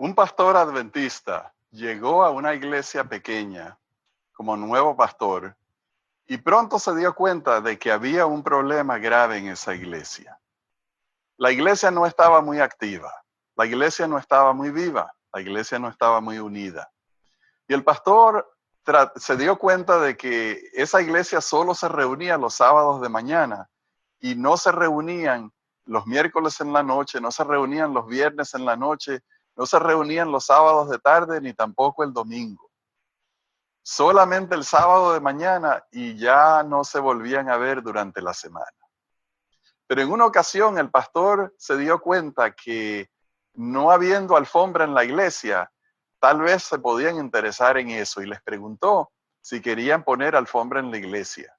Un pastor adventista llegó a una iglesia pequeña como nuevo pastor y pronto se dio cuenta de que había un problema grave en esa iglesia. La iglesia no estaba muy activa, la iglesia no estaba muy viva, la iglesia no estaba muy unida. Y el pastor se dio cuenta de que esa iglesia solo se reunía los sábados de mañana y no se reunían los miércoles en la noche, no se reunían los viernes en la noche, no se reunían los sábados de tarde ni tampoco el domingo. Solamente el sábado de mañana y ya no se volvían a ver durante la semana. Pero en una ocasión el pastor se dio cuenta que no habiendo alfombra en la iglesia, tal vez se podían interesar en eso y les preguntó si querían poner alfombra en la iglesia.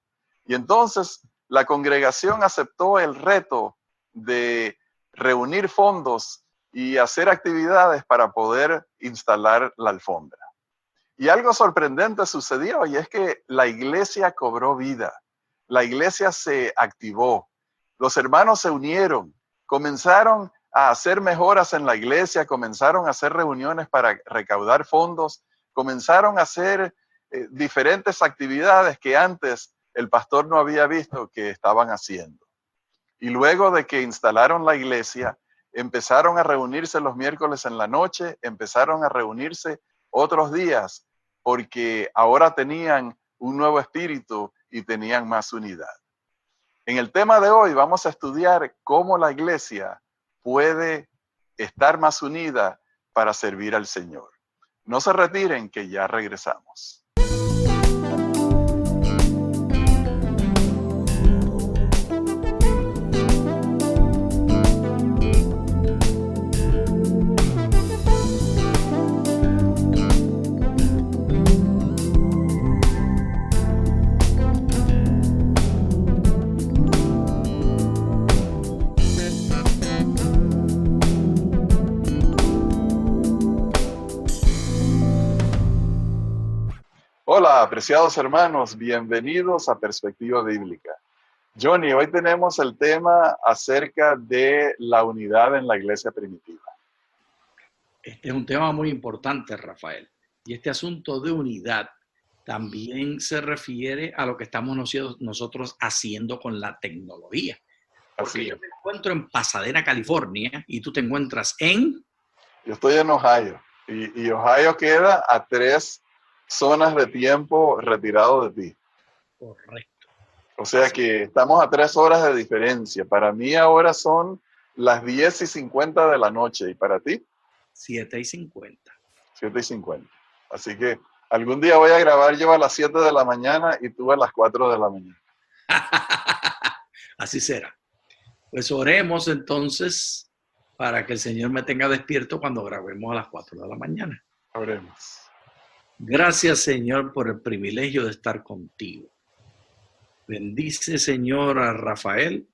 Y entonces la congregación aceptó el reto de reunir fondos y hacer actividades para poder instalar la alfombra. Y algo sorprendente sucedió y es que la iglesia cobró vida. La iglesia se activó. Los hermanos se unieron, comenzaron a hacer mejoras en la iglesia, comenzaron a hacer reuniones para recaudar fondos, comenzaron a hacer diferentes actividades que antes el pastor no había visto que estaban haciendo. Y luego de que instalaron la iglesia, empezaron a reunirse los miércoles en la noche, empezaron a reunirse otros días, porque ahora tenían un nuevo espíritu y tenían más unidad. En el tema de hoy vamos a estudiar cómo la iglesia puede estar más unida para servir al Señor. No se retiren, que ya regresamos. Hola, apreciados hermanos, bienvenidos a Perspectiva Bíblica. Johnny, hoy tenemos el tema acerca de la unidad en la iglesia primitiva. Este es un tema muy importante, Rafael. Y este asunto de unidad también se refiere a lo que estamos nosotros haciendo con la tecnología. Porque yo me encuentro en Pasadena, California, y tú te encuentras en... Yo estoy en Ohio, y Ohio queda a 3 zonas de tiempo retirado de ti. Correcto. O sea que estamos a 3 horas de diferencia. Para mí ahora son las 10:50 de la noche. ¿Y para ti? 7:50. 7:50. Así que algún día voy a grabar yo a las 7 de la mañana y tú a las 4 de la mañana. Así será. Pues oremos entonces para que el Señor me tenga despierto cuando grabemos a las 4 de la mañana. Oremos. Gracias, Señor, por el privilegio de estar contigo. Bendice, Señor, a Rafael.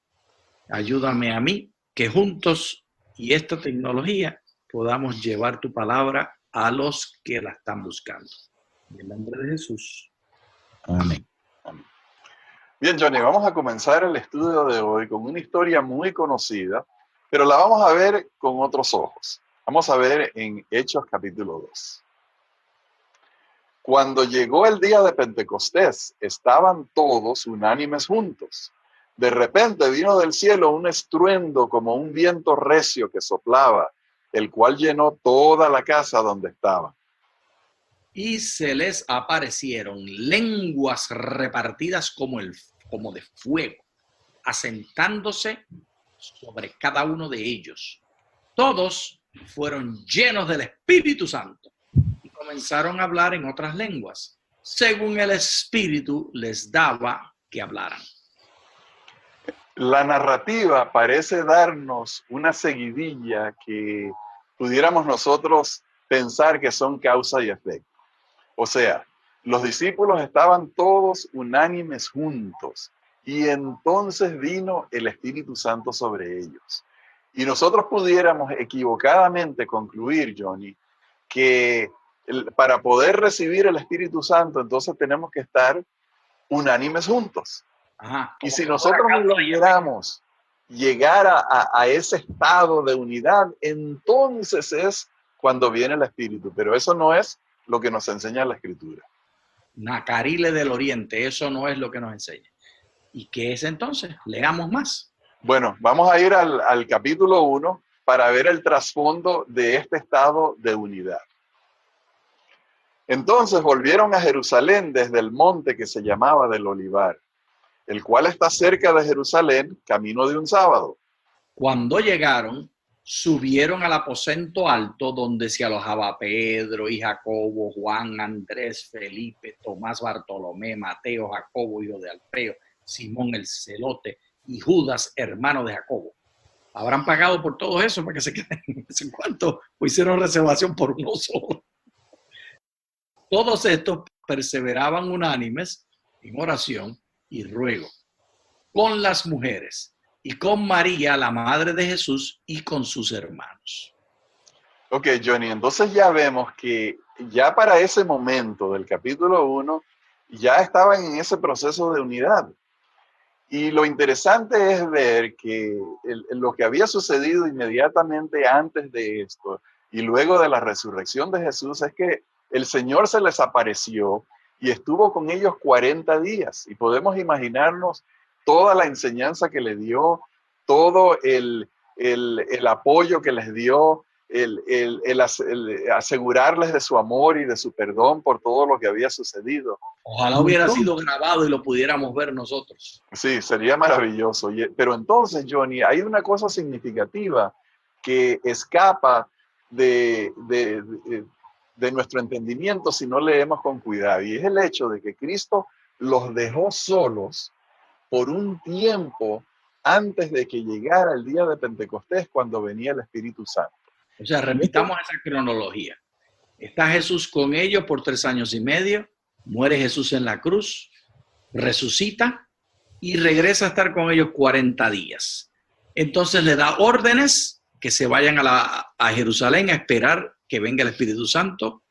Ayúdame a mí, que juntos y esta tecnología podamos llevar tu palabra a los que la están buscando. En el nombre de Jesús. Amén. Amén. Bien, Johnny, vamos a comenzar el estudio de hoy con una historia muy conocida, pero la vamos a ver con otros ojos. Vamos a ver en Hechos capítulo 2. Cuando llegó el día de Pentecostés, estaban todos unánimes juntos. De repente vino del cielo un estruendo como un viento recio que soplaba, el cual llenó toda la casa donde estaban. Y se les aparecieron lenguas repartidas como de fuego, asentándose sobre cada uno de ellos. Todos fueron llenos del Espíritu Santo. Comenzaron a hablar en otras lenguas, según el Espíritu les daba que hablaran. La narrativa parece darnos una seguidilla que pudiéramos nosotros pensar que son causa y efecto. O sea, los discípulos estaban todos unánimes juntos y entonces vino el Espíritu Santo sobre ellos. Y nosotros pudiéramos equivocadamente concluir, Johnny, que para poder recibir el Espíritu Santo, entonces tenemos que estar unánimes juntos. Ajá, y si nosotros no logramos llegar a ese estado de unidad, entonces es cuando viene el Espíritu, pero eso no es lo que nos enseña la Escritura. Nacarile del Oriente, eso no es lo que nos enseña. ¿Y qué es entonces? Leamos más. Bueno, vamos a ir al capítulo 1 para ver el trasfondo de este estado de unidad. Entonces volvieron a Jerusalén desde el monte que se llamaba del Olivar, el cual está cerca de Jerusalén, camino de un sábado. Cuando llegaron, subieron al aposento alto donde se alojaba Pedro y Jacobo, Juan, Andrés, Felipe, Tomás, Bartolomé, Mateo, Jacobo, hijo de Alfeo, Simón el celote y Judas, hermano de Jacobo. ¿Habrán pagado por todo eso para que se queden en cuánto? ¿O hicieron reservación por uno solo? Todos estos perseveraban unánimes en oración y ruego con las mujeres y con María, la madre de Jesús, y con sus hermanos. Ok, Johnny, entonces ya vemos que ya para ese momento del capítulo 1 ya estaban en ese proceso de unidad. Y lo interesante es ver que lo que había sucedido inmediatamente antes de esto y luego de la resurrección de Jesús es que el Señor se les apareció y estuvo con ellos 40 días. Y podemos imaginarnos toda la enseñanza que le dio, todo el apoyo que les dio, el asegurarles de su amor y de su perdón por todo lo que había sucedido. Ojalá hubiera sido grabado y lo pudiéramos ver nosotros. Sí, sería maravilloso. Pero entonces, Johnny, hay una cosa significativa que escapa de nuestro entendimiento si no leemos con cuidado. Y es el hecho de que Cristo los dejó solos por un tiempo antes de que llegara el día de Pentecostés, cuando venía el Espíritu Santo. O sea, repitamos esa cronología. Está Jesús con ellos por 3 años y medio, muere Jesús en la cruz, resucita y regresa a estar con ellos 40 días. Entonces le da órdenes que se vayan a Jerusalén a esperar que venga el Espíritu Santo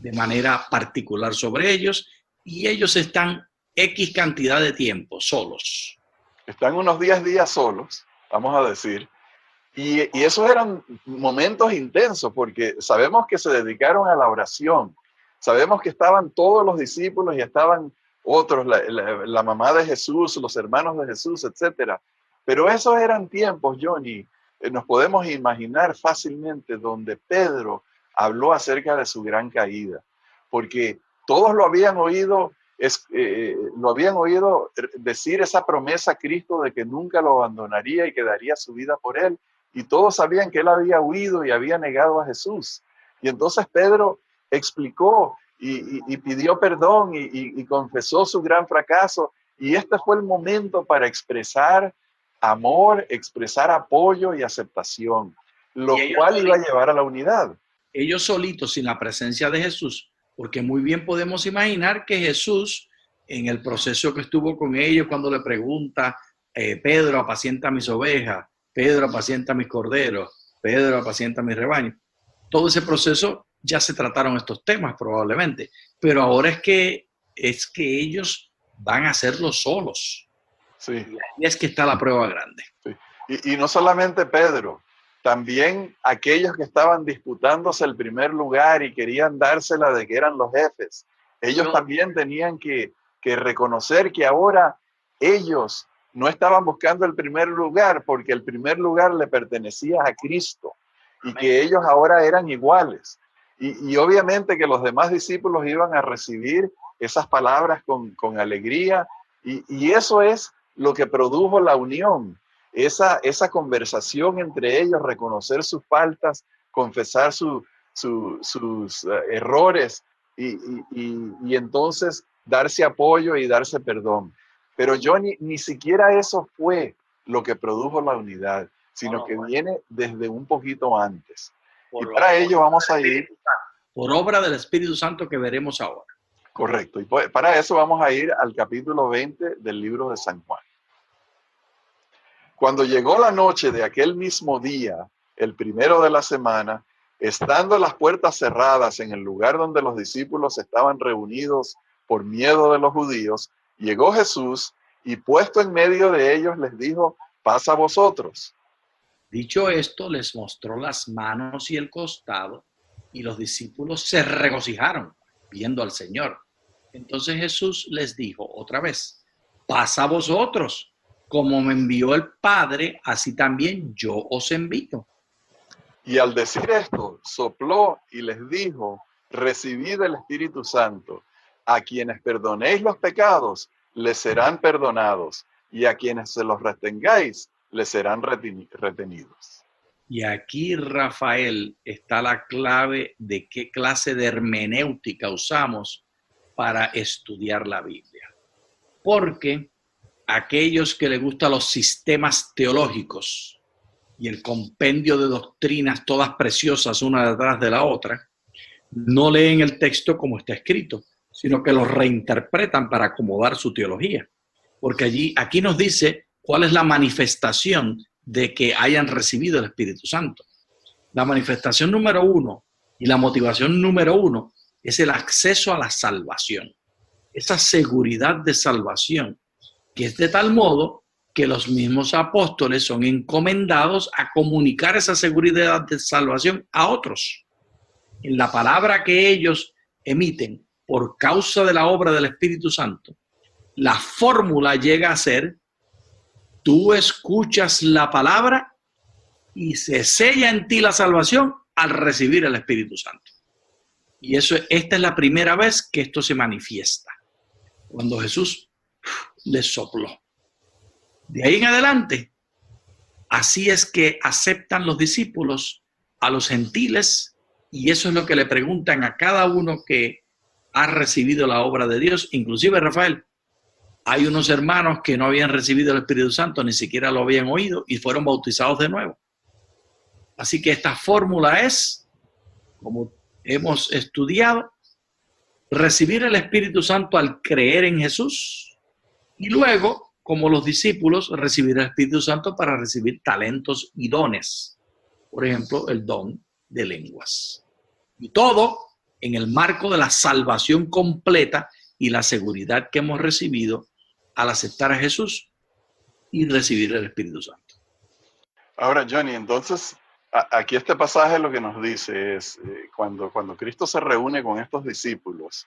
de manera particular sobre ellos, y ellos están X cantidad de tiempo solos. Están unos 10 días solos, vamos a decir, y esos eran momentos intensos porque sabemos que se dedicaron a la oración, sabemos que estaban todos los discípulos y estaban otros, la mamá de Jesús, los hermanos de Jesús, etcétera. Pero esos eran tiempos, Johnny, nos podemos imaginar fácilmente donde Pedro habló acerca de su gran caída, porque todos lo habían oído decir esa promesa a Cristo de que nunca lo abandonaría y que daría su vida por él, y todos sabían que él había huido y había negado a Jesús. Y entonces Pedro explicó y pidió perdón y confesó su gran fracaso, y este fue el momento para expresar amor, expresar apoyo y aceptación, lo cual iba a llevar a la unidad. Ellos solitos, sin la presencia de Jesús, porque muy bien podemos imaginar que Jesús, en el proceso que estuvo con ellos, cuando le pregunta, Pedro, apacienta mis ovejas, Pedro, apacienta mis corderos, Pedro, apacienta mis rebaños. Todo ese proceso ya se trataron estos temas probablemente, pero ahora es que ellos van a hacerlo solos. Sí. Y ahí es que está la prueba grande. Sí. Y no solamente Pedro, también aquellos que estaban disputándose el primer lugar y querían dársela de que eran los jefes. Ellos también tenían que reconocer que ahora ellos no estaban buscando el primer lugar porque el primer lugar le pertenecía a Cristo y que ellos ahora eran iguales. Y obviamente que los demás discípulos iban a recibir esas palabras con alegría, y eso es lo que produjo la unión. Esa conversación entre ellos, reconocer sus faltas, confesar sus errores y entonces darse apoyo y darse perdón. Pero ni siquiera eso fue lo que produjo la unidad, sino que viene desde un poquito antes. Y para ello vamos a ir... Por obra del Espíritu Santo que veremos ahora. Correcto. Y para eso vamos a ir al capítulo 20 del libro de San Juan. Cuando llegó la noche de aquel mismo día, el primero de la semana, estando las puertas cerradas en el lugar donde los discípulos estaban reunidos por miedo de los judíos, llegó Jesús y puesto en medio de ellos les dijo, paz a vosotros. Dicho esto, les mostró las manos y el costado. Y los discípulos se regocijaron viendo al Señor. Entonces Jesús les dijo otra vez, pasa a vosotros, como me envió el Padre, así también yo os envío. Y al decir esto, sopló y les dijo, recibid el Espíritu Santo. A quienes perdonéis los pecados, les serán perdonados, y a quienes se los retengáis, les serán retenidos. Y aquí, Rafael, está la clave de qué clase de hermenéutica usamos para estudiar la Biblia. Porque aquellos que les gustan los sistemas teológicos y el compendio de doctrinas todas preciosas una detrás de la otra, no leen el texto como está escrito, sino que lo reinterpretan para acomodar su teología. Porque aquí nos dice cuál es la manifestación de que hayan recibido el Espíritu Santo. La manifestación número 1 y la motivación número 1 es el acceso a la salvación. Esa seguridad de salvación, que es de tal modo que los mismos apóstoles son encomendados a comunicar esa seguridad de salvación a otros. En la palabra que ellos emiten por causa de la obra del Espíritu Santo, la fórmula llega a ser: tú escuchas la palabra y se sella en ti la salvación al recibir el Espíritu Santo. Y esta es la primera vez que esto se manifiesta, cuando Jesús les sopló. De ahí en adelante, así es que aceptan los discípulos a los gentiles, y eso es lo que le preguntan a cada uno que ha recibido la obra de Dios. Inclusive, Rafael, hay unos hermanos que no habían recibido el Espíritu Santo, ni siquiera lo habían oído y fueron bautizados de nuevo. Así que esta fórmula es, como hemos estudiado, recibir el Espíritu Santo al creer en Jesús y luego, como los discípulos, recibir el Espíritu Santo para recibir talentos y dones. Por ejemplo, el don de lenguas. Y todo en el marco de la salvación completa y la seguridad que hemos recibido al aceptar a Jesús y recibir el Espíritu Santo. Ahora, Johnny, entonces, aquí este pasaje lo que nos dice es, cuando Cristo se reúne con estos discípulos,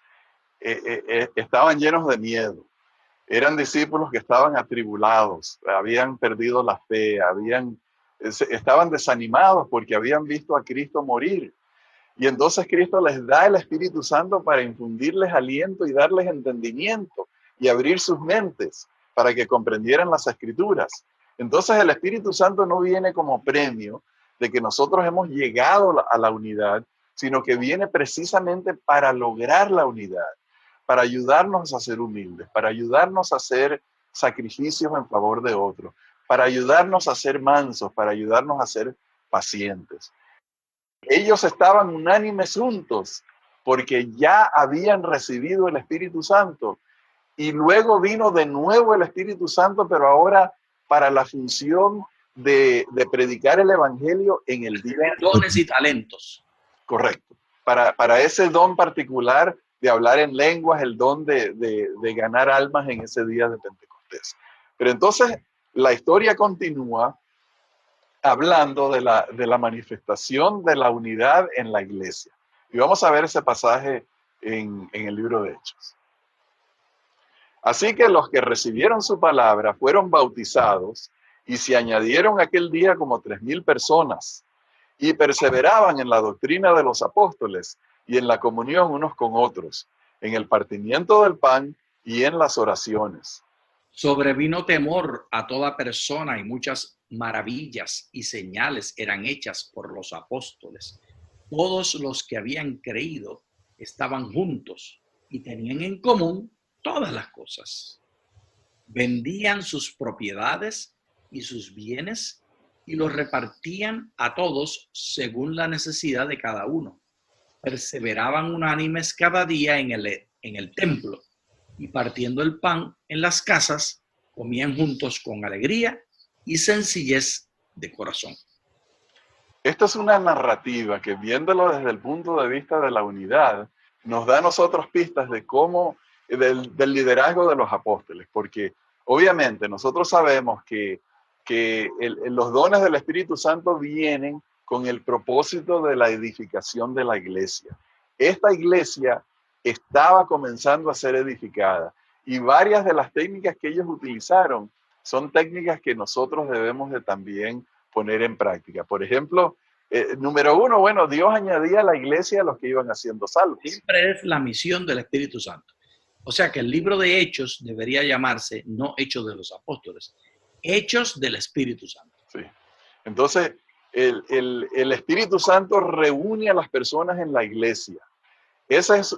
estaban llenos de miedo. Eran discípulos que estaban atribulados, habían perdido la fe, estaban desanimados porque habían visto a Cristo morir. Y entonces Cristo les da el Espíritu Santo para infundirles aliento y darles entendimiento y abrir sus mentes para que comprendieran las Escrituras. Entonces el Espíritu Santo no viene como premio de que nosotros hemos llegado a la unidad, sino que viene precisamente para lograr la unidad, para ayudarnos a ser humildes, para ayudarnos a hacer sacrificios en favor de otros, para ayudarnos a ser mansos, para ayudarnos a ser pacientes. Ellos estaban unánimes juntos porque ya habían recibido el Espíritu Santo y luego vino de nuevo el Espíritu Santo, pero ahora para la función de predicar el Evangelio en el día. Dones y talentos. Correcto. Para ese don particular de hablar en lenguas, el don de ganar almas en ese día de Pentecostés. Pero entonces la historia continúa hablando de la manifestación de la unidad en la iglesia. Y vamos a ver ese pasaje en el libro de Hechos. Así que los que recibieron su palabra fueron bautizados y se añadieron aquel día como 3,000 personas y perseveraban en la doctrina de los apóstoles y en la comunión unos con otros, en el partimiento del pan y en las oraciones. Sobrevino temor a toda persona y muchas maravillas y señales eran hechas por los apóstoles. Todos los que habían creído estaban juntos y tenían en común todas las cosas. Vendían sus propiedades y sus bienes y los repartían a todos según la necesidad de cada uno. Perseveraban unánimes cada día en el templo y partiendo el pan en las casas, comían juntos con alegría y sencillez de corazón. Esta es una narrativa que, viéndolo desde el punto de vista de la unidad, nos da a nosotros pistas de cómo, del liderazgo de los apóstoles, porque obviamente nosotros sabemos que los dones del Espíritu Santo vienen con el propósito de la edificación de la iglesia. Esta iglesia estaba comenzando a ser edificada y varias de las técnicas que ellos utilizaron son técnicas que nosotros debemos de también poner en práctica. Por ejemplo, número uno, bueno, Dios añadía a la iglesia a los que iban haciendo salvos. Siempre es la misión del Espíritu Santo. O sea que el libro de Hechos debería llamarse no Hechos de los Apóstoles, Hechos del Espíritu Santo. Sí. Entonces, el Espíritu Santo reúne a las personas en la iglesia. Ese es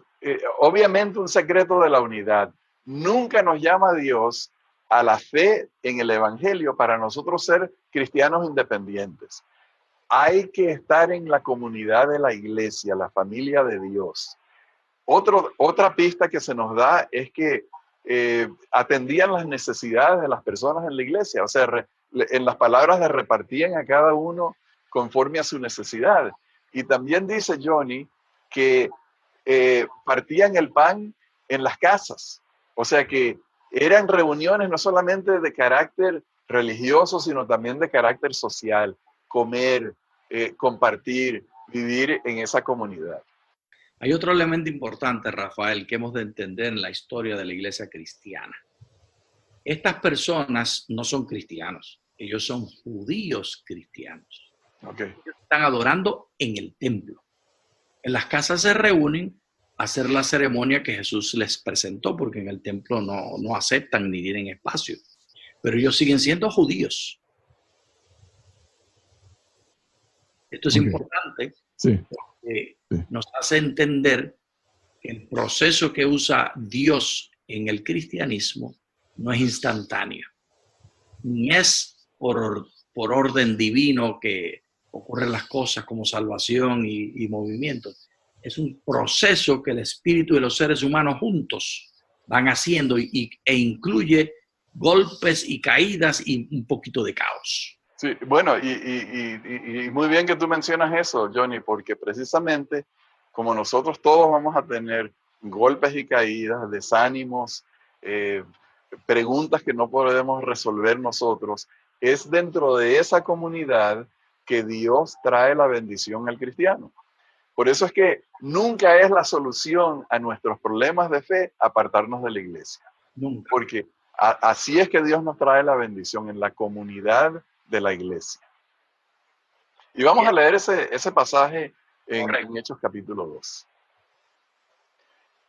obviamente un secreto de la unidad. Nunca nos llama Dios a la fe en el Evangelio para nosotros ser cristianos independientes. Hay que estar en la comunidad de la iglesia, la familia de Dios. Otra pista que se nos da es que atendían las necesidades de las personas en la iglesia. O sea, en las palabras de repartían a cada uno conforme a su necesidad. Y también dice Johnny que partían el pan en las casas. O sea que eran reuniones no solamente de carácter religioso, sino también de carácter social. Comer, compartir, vivir en esa comunidad. Hay otro elemento importante, Rafael, que hemos de entender en la historia de la iglesia cristiana. Estas personas no son cristianos, ellos son judíos cristianos. Okay. Ellos están adorando en el templo. En las casas se reúnen a hacer la ceremonia que Jesús les presentó, porque en el templo no aceptan ni tienen espacio. Pero ellos siguen siendo judíos. Esto es importante. Sí. Porque nos hace entender que el proceso que usa Dios en el cristianismo no es instantáneo, ni es por orden divino que ocurren las cosas como salvación y movimiento. Es un proceso que el espíritu y los seres humanos juntos van haciendo e incluye golpes y caídas y un poquito de caos. Sí, bueno, y muy bien que tú mencionas eso, Johnny, porque precisamente como nosotros todos vamos a tener golpes y caídas, desánimos, preguntas que no podemos resolver nosotros, es dentro de esa comunidad que Dios trae la bendición al cristiano. Por eso es que nunca es la solución a nuestros problemas de fe apartarnos de la iglesia. Nunca. Porque así es que Dios nos trae la bendición en la comunidad de la iglesia. Y vamos a leer ese pasaje en Hechos capítulo 2.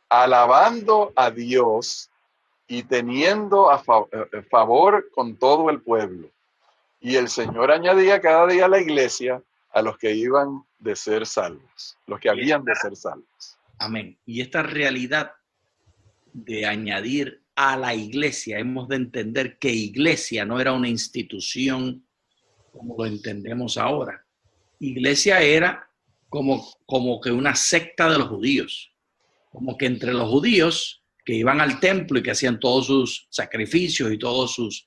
Alabando a Dios y teniendo a favor con todo el pueblo. Y el Señor añadía cada día a la iglesia a los que iban de ser salvos, los que habían de ser salvos. Amén. Y esta realidad de añadir a la iglesia, hemos de entender que iglesia no era una institución como lo entendemos ahora. Iglesia era como que una secta de los judíos, como que entre los judíos que iban al templo y que hacían todos sus sacrificios y todos sus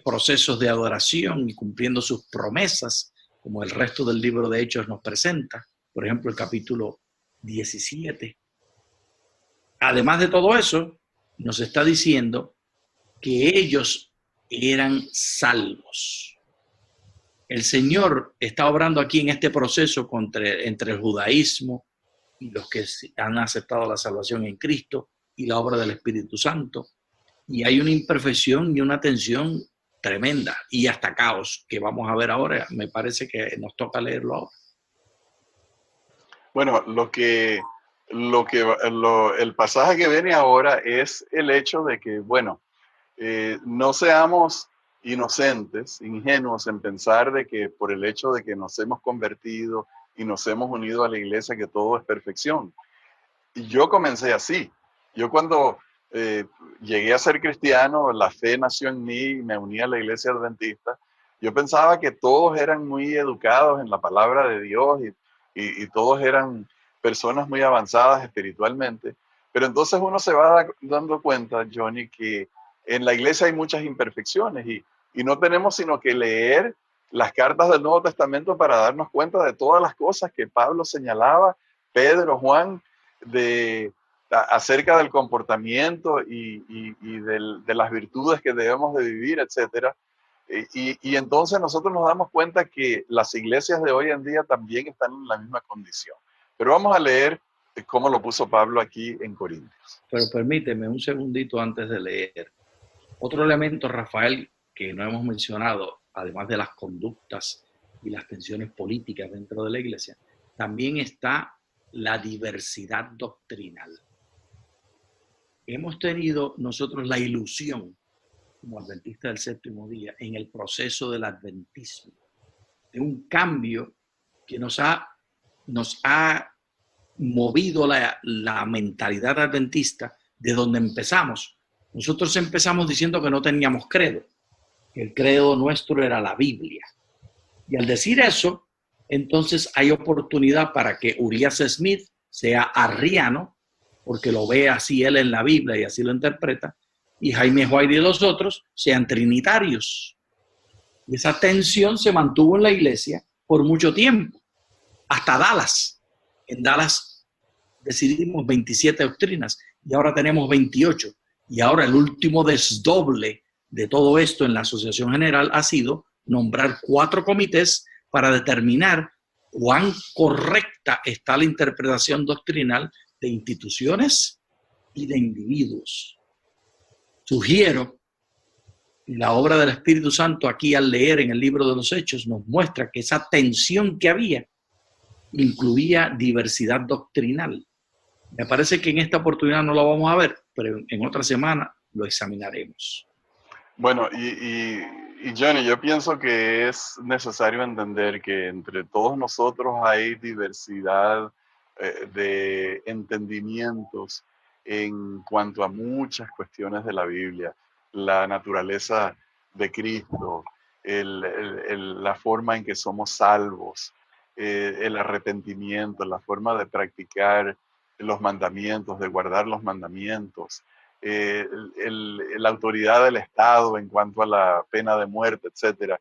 procesos de adoración y cumpliendo sus promesas, como el resto del libro de Hechos nos presenta, por ejemplo, el capítulo 17. Además de todo eso, nos está diciendo que ellos eran salvos. El Señor está obrando aquí en este proceso entre el judaísmo y los que han aceptado la salvación en Cristo y la obra del Espíritu Santo. Y hay una imperfección y una tensión tremenda y hasta caos que vamos a ver ahora. Me parece que nos toca leerlo ahora. Bueno, el pasaje que viene ahora es el hecho de que, bueno, no seamos inocentes, ingenuos en pensar de que por el hecho de que nos hemos convertido y nos hemos unido a la iglesia que todo es perfección. Y yo comencé así. Yo cuando llegué a ser cristiano, la fe nació en mí y me uní a la iglesia adventista. Yo pensaba que todos eran muy educados en la palabra de Dios y todos eran personas muy avanzadas espiritualmente. Pero entonces uno se va dando cuenta, Johnny, que en la iglesia hay muchas imperfecciones y no tenemos sino que leer las cartas del Nuevo Testamento para darnos cuenta de todas las cosas que Pablo señalaba, Pedro, Juan, acerca del comportamiento y de las virtudes que debemos de vivir, etc. Y entonces nosotros nos damos cuenta que las iglesias de hoy en día también están en la misma condición. Pero vamos a leer cómo lo puso Pablo aquí en Corintios. Pero permíteme un segundito antes de leer. Otro elemento, Rafael, que no hemos mencionado, además de las conductas y las tensiones políticas dentro de la iglesia, también está la diversidad doctrinal. Hemos tenido nosotros la ilusión, como adventistas del séptimo día, en el proceso del adventismo, de un cambio que nos ha movido la mentalidad adventista de donde empezamos. Nosotros empezamos diciendo que no teníamos credo, que el credo nuestro era la Biblia. Y al decir eso, entonces hay oportunidad para que Urias Smith sea arriano, porque lo ve así él en la Biblia y así lo interpreta, y Jaime White y los otros sean trinitarios. Y esa tensión se mantuvo en la iglesia por mucho tiempo, hasta Dallas. En Dallas decidimos 27 doctrinas y ahora tenemos 28. Y ahora el último desdoble de todo esto en la Asociación General ha sido nombrar 4 comités para determinar cuán correcta está la interpretación doctrinal de instituciones y de individuos. Sugiero, y la obra del Espíritu Santo aquí al leer en el libro de los Hechos nos muestra que esa tensión que había incluía diversidad doctrinal. Me parece que en esta oportunidad no lo vamos a ver, pero en otra semana lo examinaremos. Bueno, y Johnny, yo pienso que es necesario entender que entre todos nosotros hay diversidad de entendimientos en cuanto a muchas cuestiones de la Biblia, la naturaleza de Cristo, la forma en que somos salvos, el arrepentimiento, la forma de practicar los mandamientos, de guardar los mandamientos, la autoridad del Estado en cuanto a la pena de muerte, etc.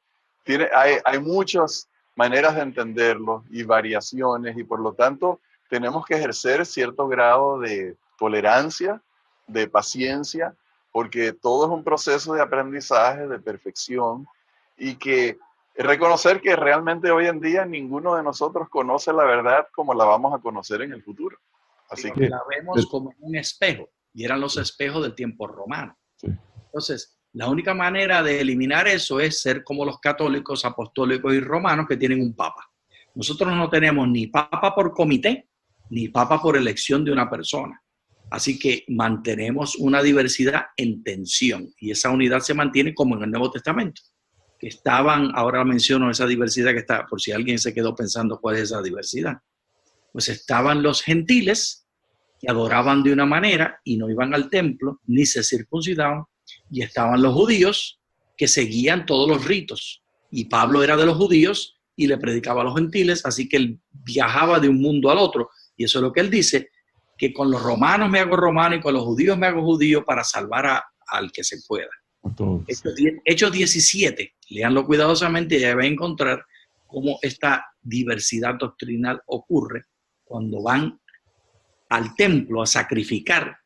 Hay muchas maneras de entenderlo y variaciones, y por lo tanto tenemos que ejercer cierto grado de tolerancia, de paciencia, porque todo es un proceso de aprendizaje, de perfección, y que reconocer que realmente hoy en día ninguno de nosotros conoce la verdad como la vamos a conocer en el futuro. Así que la vemos como un espejo, y eran los espejos del tiempo romano. Sí. Entonces, la única manera de eliminar eso es ser como los católicos, apostólicos y romanos que tienen un papa. Nosotros no tenemos ni papa por comité, ni papa por elección de una persona. Así que mantenemos una diversidad en tensión, y esa unidad se mantiene como en el Nuevo Testamento, que estaban, ahora menciono esa diversidad que está, por si alguien se quedó pensando cuál es esa diversidad. Pues estaban los gentiles que adoraban de una manera y no iban al templo ni se circuncidaban, y estaban los judíos que seguían todos los ritos, y Pablo era de los judíos y le predicaba a los gentiles, así que él viajaba de un mundo al otro, y eso es lo que él dice, que con los romanos me hago romano y con los judíos me hago judío para salvar al que se pueda. Hechos 17, léanlo cuidadosamente y ya van a encontrar cómo esta diversidad doctrinal ocurre cuando van al templo a sacrificar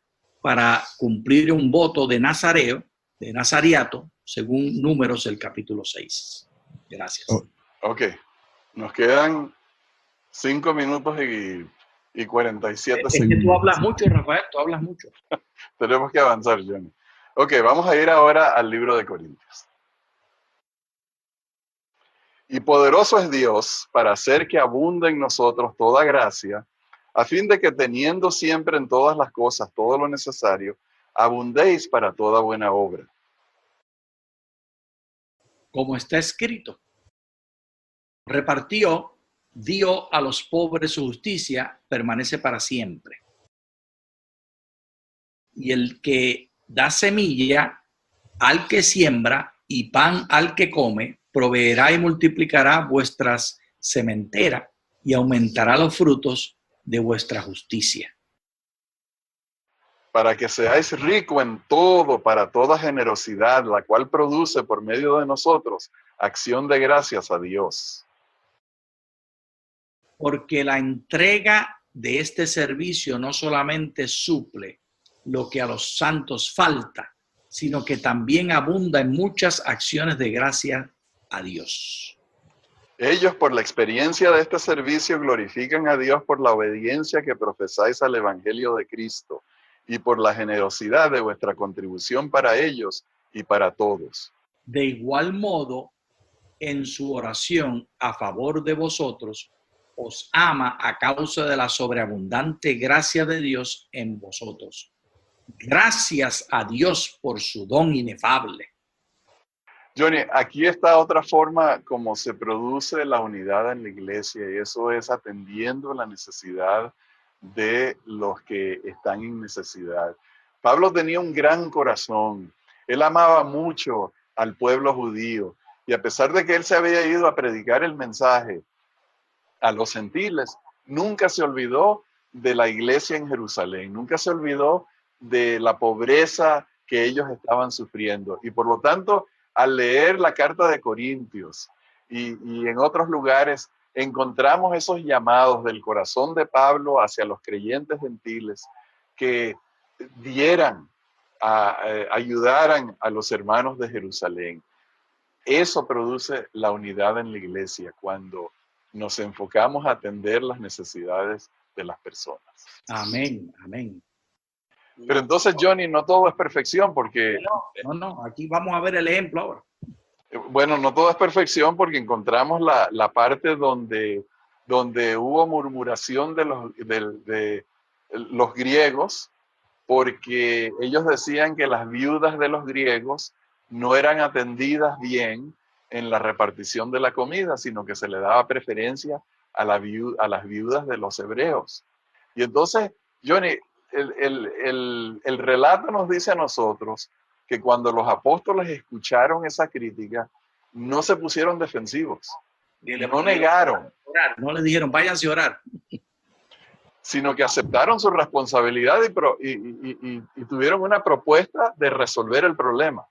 para cumplir un voto de nazareo, de nazariato, según Números el capítulo 6. Gracias. Ok, nos quedan 5 minutos y 47 segundos. Es que tú hablas mucho, Rafael, tú hablas mucho. Tenemos que avanzar, Johnny. Ok, vamos a ir ahora al libro de Corintios. Y poderoso es Dios para hacer que abunde en nosotros toda gracia, a fin de que teniendo siempre en todas las cosas todo lo necesario, abundéis para toda buena obra. Como está escrito, repartió, dio a los pobres su justicia, permanece para siempre. Y el que da semilla al que siembra y pan al que come, proveerá y multiplicará vuestras sementeras y aumentará los frutos de vuestra justicia. Para que seáis ricos en todo, para toda generosidad, la cual produce por medio de nosotros acción de gracias a Dios. Porque la entrega de este servicio no solamente suple lo que a los santos falta, sino que también abunda en muchas acciones de gracia a Dios. Ellos, por la experiencia de este servicio, glorifican a Dios por la obediencia que profesáis al Evangelio de Cristo y por la generosidad de vuestra contribución para ellos y para todos. De igual modo, en su oración a favor de vosotros, os ama a causa de la sobreabundante gracia de Dios en vosotros. Gracias a Dios por su don inefable. Johnny, aquí está otra forma como se produce la unidad en la iglesia, y eso es atendiendo la necesidad de los que están en necesidad. Pablo tenía un gran corazón. Él amaba mucho al pueblo judío, y a pesar de que él se había ido a predicar el mensaje a los gentiles, nunca se olvidó de la iglesia en Jerusalén, nunca se olvidó de la pobreza que ellos estaban sufriendo. Y por lo tanto, al leer la carta de Corintios y en otros lugares, encontramos esos llamados del corazón de Pablo hacia los creyentes gentiles que ayudaran a los hermanos de Jerusalén. Eso produce la unidad en la iglesia cuando nos enfocamos a atender las necesidades de las personas. Amén, amén. Pero entonces, Johnny, no todo es perfección porque... No, aquí vamos a ver el ejemplo ahora. Bueno, no todo es perfección porque encontramos la parte donde hubo murmuración de los griegos, porque ellos decían que las viudas de los griegos no eran atendidas bien en la repartición de la comida, sino que se le daba preferencia a las viudas de los hebreos. Y entonces, Johnny, el relato nos dice a nosotros que cuando los apóstoles escucharon esa crítica, no se pusieron defensivos, no negaron. No les dijeron, váyanse a orar, sino que aceptaron su responsabilidad y tuvieron una propuesta de resolver el problema.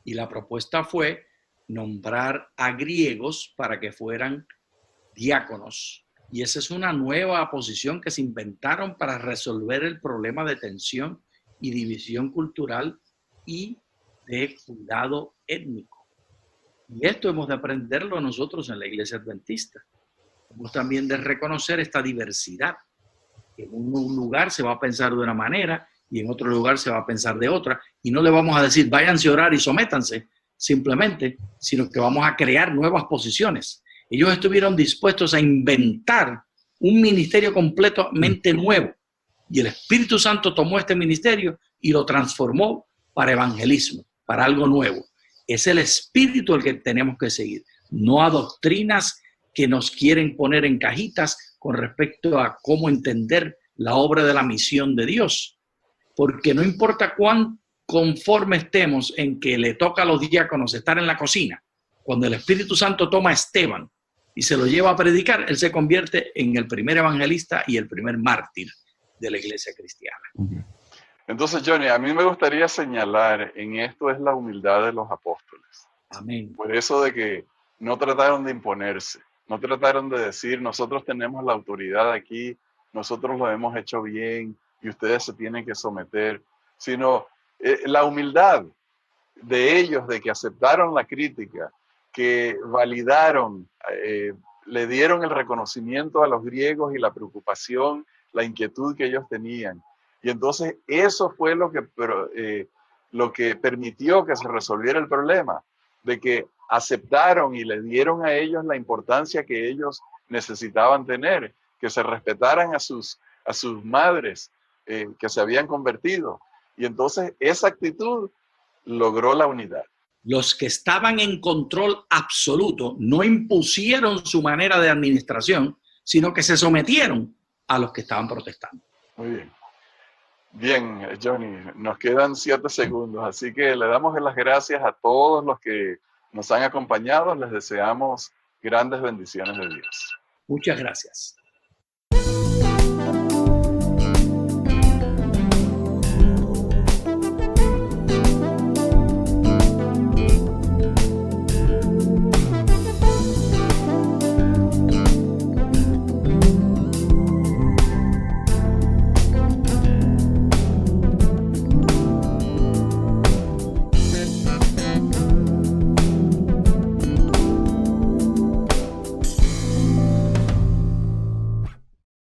Y la propuesta fue nombrar a griegos para que fueran diáconos. Y esa es una nueva posición que se inventaron para resolver el problema de tensión y división cultural y de cuidado étnico. Y esto hemos de aprenderlo nosotros en la Iglesia Adventista. Hemos también de reconocer esta diversidad. En un lugar se va a pensar de una manera y en otro lugar se va a pensar de otra. Y no le vamos a decir, váyanse a orar y sométanse, simplemente, sino que vamos a crear nuevas posiciones. Ellos estuvieron dispuestos a inventar un ministerio completamente nuevo. Y el Espíritu Santo tomó este ministerio y lo transformó para evangelismo, para algo nuevo. Es el Espíritu el que tenemos que seguir, no a doctrinas que nos quieren poner en cajitas con respecto a cómo entender la obra de la misión de Dios. Porque no importa cuán conforme estemos en que le toca a los diáconos estar en la cocina, cuando el Espíritu Santo toma a Esteban y se lo lleva a predicar, él se convierte en el primer evangelista y el primer mártir de la iglesia cristiana. Entonces, Johnny, a mí me gustaría señalar en esto es la humildad de los apóstoles. Amén. Por eso de que no trataron de imponerse, no trataron de decir, nosotros tenemos la autoridad aquí, nosotros lo hemos hecho bien y ustedes se tienen que someter, sino la humildad de ellos, de que aceptaron la crítica, que validaron, le dieron el reconocimiento a los griegos y la preocupación, la inquietud que ellos tenían. Y entonces eso fue lo que permitió que se resolviera el problema, de que aceptaron y le dieron a ellos la importancia que ellos necesitaban tener, que se respetaran a sus madres que se habían convertido. Y entonces esa actitud logró la unidad. Los que estaban en control absoluto no impusieron su manera de administración, sino que se sometieron a los que estaban protestando. Muy bien. Bien, Johnny, nos quedan 7 segundos, así que le damos las gracias a todos los que nos han acompañado. Les deseamos grandes bendiciones de Dios. Muchas gracias.